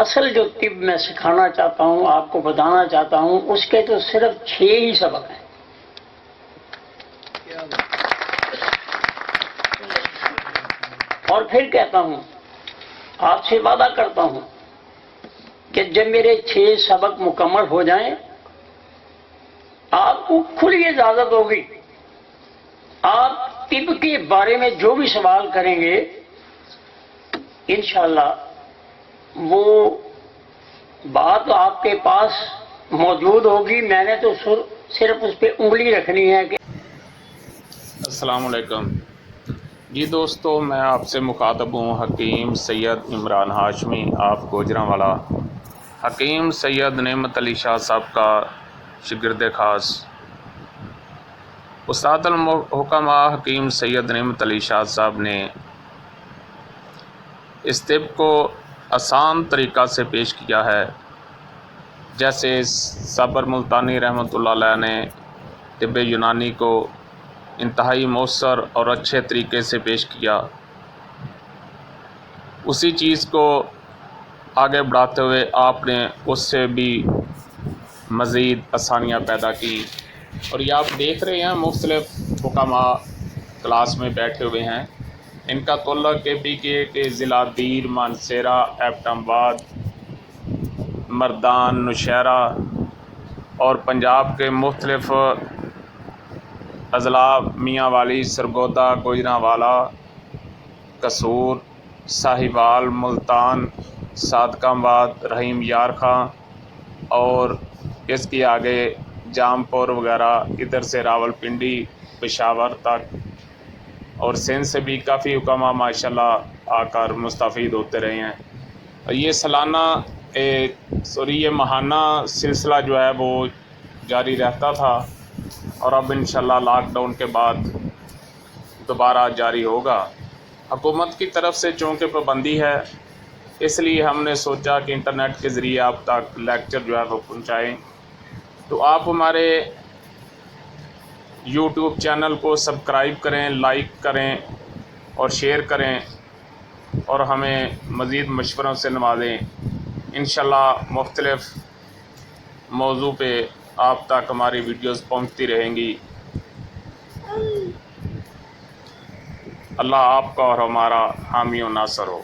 اصل جو طب میں سکھانا چاہتا ہوں، آپ کو بتانا چاہتا ہوں، اس کے تو صرف 6 ہی سبق ہیں۔ اور پھر کہتا ہوں، آپ سے وعدہ کرتا ہوں کہ جب میرے 6 سبق مکمل ہو جائیں، آپ کو کھلی اجازت ہوگی، آپ طب کے بارے میں جو بھی سوال کریں گے انشاءاللہ وہ بات آپ کے پاس موجود ہوگی۔ میں نے تو صرف اس پہ انگلی رکھنی ہے کہ السلام علیکم جی دوستو، میں آپ سے مخاطب ہوں حکیم سید عمران ہاشمی، آپ گوجرانوالا۔ حکیم سید نعمت علی شاہ صاحب کا شاگرد خاص، استاد الحکماء حکیم سید نعمت علی شاہ صاحب نے اس طب کو آسان طریقہ سے پیش کیا ہے، جیسے صابر ملتانی رحمۃ اللہ علیہ نے طب یونانی کو انتہائی مؤثر اور اچھے طریقے سے پیش کیا۔ اسی چیز کو آگے بڑھاتے ہوئے آپ نے اس سے بھی مزید آسانیاں پیدا کی، اور یہ آپ دیکھ رہے ہیں مختلف حکماء کلاس میں بیٹھے ہوئے ہیں۔ ان کا تعلق کے ضلع دیر، مانسیرہ، ایبٹم آباد، مردان، نوشہرہ اور پنجاب کے مختلف اضلاع میاں والی، سرگودا، گوجرانوالا، قصور، ساہیوال، ملتان، صادقہ آباد، رحیم یار خاں اور اس کے آگے جام پور وغیرہ، ادھر سے راول پنڈی، پشاور تک، اور سندھ سے بھی کافی حکماء ماشاءاللہ آ کر مستفید ہوتے رہے ہیں۔ اور یہ سالانہ یہ ماہانہ سلسلہ جو ہے وہ جاری رہتا تھا، اور اب انشاءاللہ لاک ڈاؤن کے بعد دوبارہ جاری ہوگا۔ حکومت کی طرف سے چونکہ پابندی ہے، اس لیے ہم نے سوچا کہ انٹرنیٹ کے ذریعے آپ تک لیکچر جو ہے وہ پہنچائیں۔ تو آپ ہمارے یوٹیوب چینل کو سبسکرائب کریں، لائک کریں اور شیئر کریں، اور ہمیں مزید مشوروں سے نوازیں۔ انشاءاللہ مختلف موضوع پہ آپ تک ہماری ویڈیوز پہنچتی رہیں گی۔ اللہ آپ کا اور ہمارا حامی و ناصر ہو۔